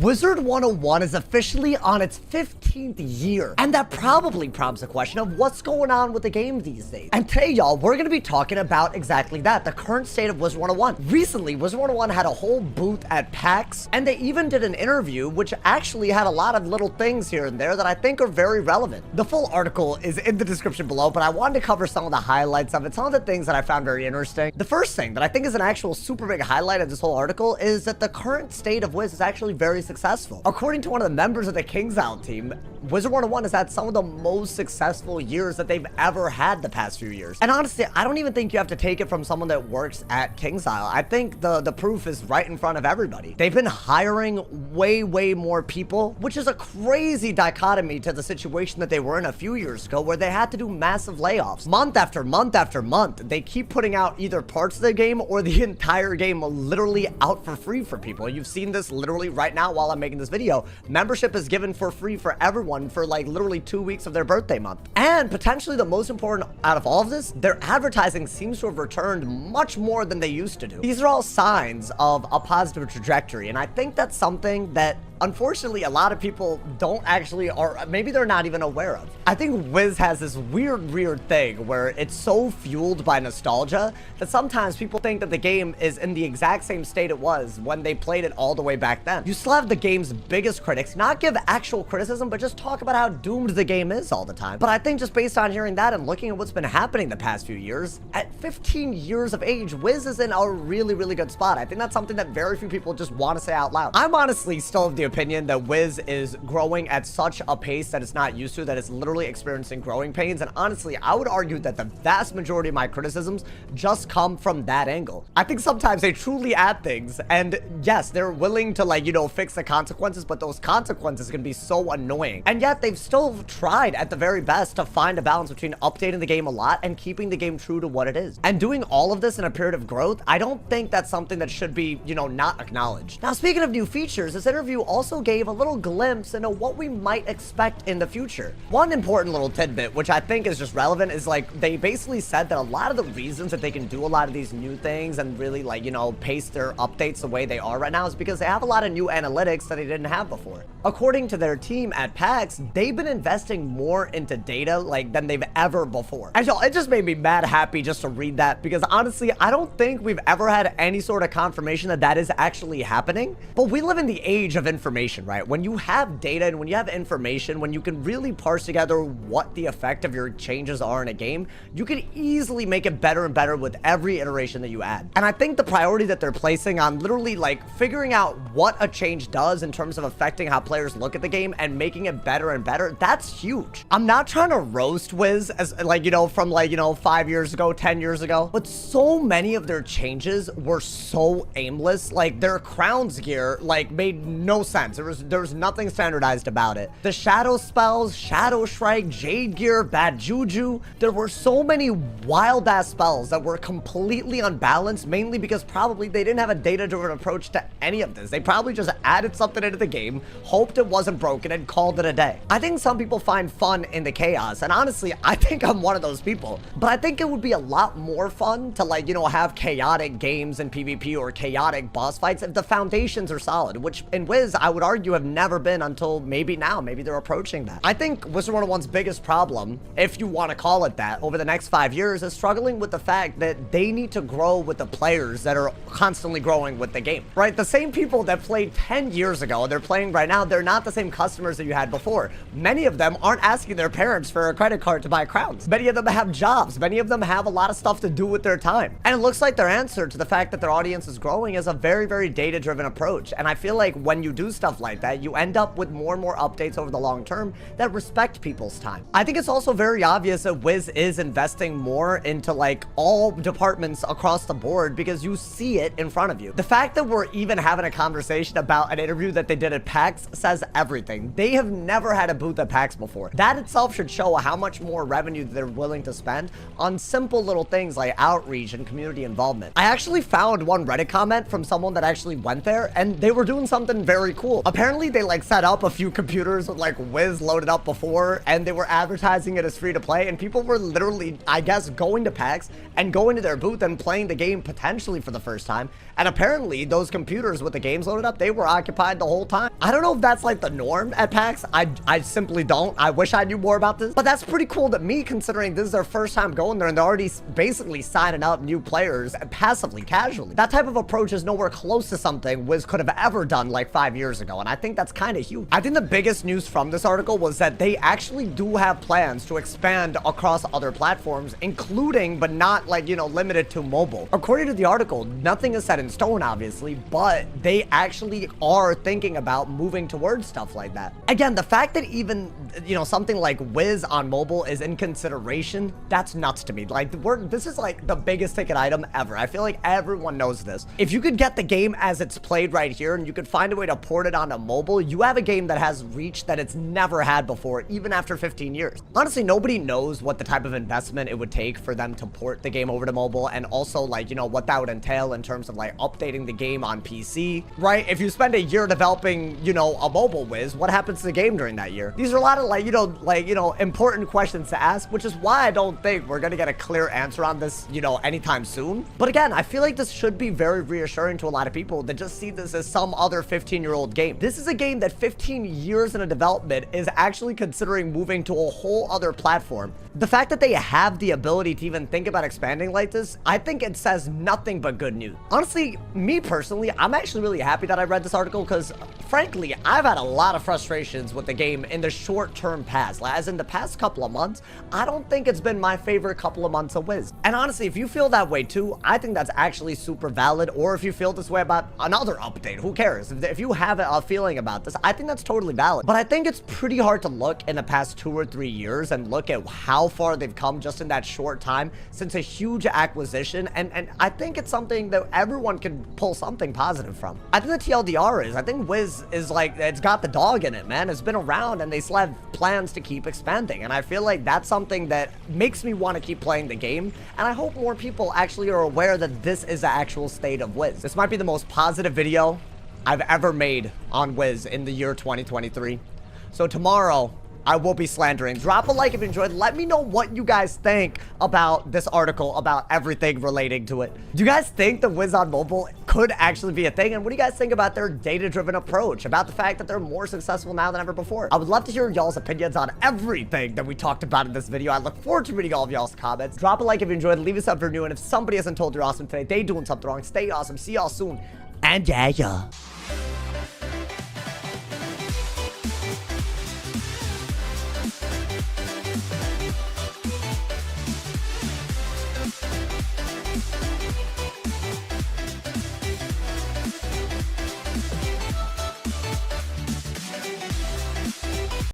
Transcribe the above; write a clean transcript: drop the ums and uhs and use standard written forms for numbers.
Wizard101 is officially on its 15th year, and that probably prompts a question of what's going on with the game these days. And today, y'all, we're gonna be talking about exactly that, the current state of Wizard101. Recently, Wizard101 had a whole booth at PAX, and they even did an interview, which actually had a lot of little things here and there that I think are very relevant. The full article is in the description below, but I wanted to cover some of the highlights of it, some of the things that I found very interesting. The first thing that I think is an actual super big highlight of this whole article is that the current state of Wiz is actually very successful. According to one of the members of the KingsIsle team, Wizard101 has had some of the most successful years that they've ever had the past few years. And honestly, I don't even think you have to take it from someone that works at KingsIsle. I think the proof is right in front of everybody. They've been hiring way more people, which is a crazy dichotomy to the situation that they were in a few years ago, where they had to do massive layoffs. Month after month after month, they keep putting out either parts of the game or the entire game literally out for free for people. You've seen this literally right now while I'm making this video. Membership is given for free for everyone for like literally 2 weeks of their birthday month. And potentially the most important out of all of this, their advertising seems to have returned much more than they used to do. These are all signs of a positive trajectory, and I think that's something that unfortunately a lot of people don't actually, or maybe they're not even aware of. I think Wiz has this weird thing where it's so fueled by nostalgia that sometimes people think that the game is in the exact same state it was when they played it all the way back then. You still have the game's biggest critics not give actual criticism, but just talk about how doomed the game is all the time. But I think just based on hearing that and looking at what's been happening the past few years, at 15 years of age, Wiz is in a really good spot. I think that's something that very few people just want to say out loud. I'm honestly still of the opinion that Wiz is growing at such a pace that it's not used to, that it's literally experiencing growing pains. And honestly, I would argue that the vast majority of my criticisms just come from that angle. I think sometimes they truly add things, and yes, they're willing to, like, you know, fix the consequences, but those consequences can be so annoying. And yet they've still tried at the very best to find a balance between updating the game a lot and keeping the game true to what it is. And doing all of this in a period of growth, I don't think that's something that should be, you know, not acknowledged. Now, speaking of new features, this interview also gave a little glimpse into what we might expect in the future. One important little tidbit, which I think is just relevant, is like they basically said that a lot of the reasons that they can do a lot of these new things and really, like, you know, pace their updates the way they are right now is because they have a lot of new analytics that they didn't have before. According to their team at PAX, they've been investing more into data like than they've ever before. And y'all, it just made me mad happy just to read that, because honestly, I don't think we've ever had any sort of confirmation that that is actually happening. But we live in the age of information, right? When you have data and when you have information, when you can really parse together what the effect of your changes are in a game, you can easily make it better and better with every iteration that you add. And I think the priority that they're placing on literally like figuring out what a change does in terms of affecting how players look at the game and making it better and better, that's huge. I'm not trying to roast Wiz as, like, you know, from like, you know, 5 years ago, 10 years ago, but so many of their changes were so aimless. Like their crowns gear like made no sense. There was nothing standardized about it. The shadow spells, shadow strike, jade gear, bad juju, there were so many wild ass spells that were completely unbalanced, mainly because probably they didn't have a data-driven approach to any of this. They probably just added something into the game, hoped it wasn't broken, and called it a day. I think some people find fun in the chaos, and honestly, I think I'm one of those people. But I think it would be a lot more fun to, like, you know, have chaotic games in PvP or chaotic boss fights if the foundations are solid, which in Wiz, I would argue, have never been until maybe now. Maybe they're approaching that. I think Wizard101's biggest problem, if you want to call it that, over the next 5 years is struggling with the fact that they need to grow with the players that are constantly growing with the game, right? The same people that played 10 years ago, they're playing right now, they're not the same customers that you had before. Many of them aren't asking their parents for a credit card to buy crowns. Many of them have jobs. Many of them have a lot of stuff to do with their time. And it looks like their answer to the fact that their audience is growing is a very data-driven approach. And I feel like when you do stuff like that, you end up with more and more updates over the long term that respect people's time. I think it's also very obvious that Wiz is investing more into like all departments across the board because you see it in front of you. The fact that we're even having a conversation about an interview that they did at PAX says everything. They have never had a booth at PAX before. That itself should show how much more revenue they're willing to spend on simple little things like outreach and community involvement. I actually found one Reddit comment from someone that actually went there, and they were doing something very cool. cool. Apparently they like set up a few computers with like Wiz loaded up before, and they were advertising it as free to play, and people were literally, I guess, going to PAX and going to their booth and playing the game potentially for the first time. And apparently those computers with the games loaded up, they were occupied the whole time. I don't know if that's like the norm at PAX. I simply don't. I wish I knew more about this, but that's pretty cool to me considering this is their first time going there and they're already basically signing up new players passively, casually. That type of approach is nowhere close to something Wiz could have ever done like 5 years ago, and I think that's kind of huge. I think the biggest news from this article was that they actually do have plans to expand across other platforms, including, but not like, you know, limited to mobile. According to the article, nothing is set in stone, obviously, but they actually are thinking about moving towards stuff like that. Again, the fact that even, you know, something like Wiz on mobile is in consideration, that's nuts to me. Like, this is like the biggest ticket item ever. I feel like everyone knows this. If you could get the game as it's played right here and you could find a way to port it onto mobile, you have a game that has reach that it's never had before, even after 15 years. Honestly, nobody knows what the type of investment it would take for them to port the game over to mobile, and also like, you know, what that would entail in terms of like updating the game on PC, right? If you spend a year developing, you know, a mobile Wiz, what happens to the game during that year? These are a lot of like, you know, important questions to ask, which is why I don't think we're gonna get a clear answer on this, you know, anytime soon. But again, I feel like this should be very reassuring to a lot of people that just see this as some other 15-year-old game. This is a game that 15 years into development is actually considering moving to a whole other platform. The fact that they have the ability to even think about expanding like this, I think it says nothing but good news. Honestly, me personally, I'm actually really happy that I read this article because, frankly, I've had a lot of frustrations with the game in the short-term past. As in the past couple of months, I don't think it's been my favorite couple of months of Wiz. And honestly, if you feel that way too, I think that's actually super valid. Or if you feel this way about another update, who cares? If you have a feeling about this, I think that's totally valid. But I think it's pretty hard to look in the past 2 or 3 years and look at how far they've come just in that short time since a huge acquisition. And I think it's something that everyone can pull something positive from. I think the TLDR is, I think Wiz is like, it's got the dog in it, man. It's been around and they still have plans to keep expanding. And I feel like that's something that makes me want to keep playing the game. And I hope more people actually are aware that this is the actual state of Wiz. This might be the most positive video I've ever made on Wiz in the year 2023. So tomorrow, I will be slandering. Drop a like if you enjoyed. Let me know what you guys think about this article, about everything relating to it. Do you guys think the Wiz on mobile could actually be a thing? And what do you guys think about their data-driven approach, about the fact that they're more successful now than ever before? I would love to hear y'all's opinions on everything that we talked about in this video. I look forward to reading all of y'all's comments. Drop a like if you enjoyed. Leave us up if you're new. And if somebody hasn't told you're awesome today, they doing something wrong. Stay awesome. See y'all soon. And yeah.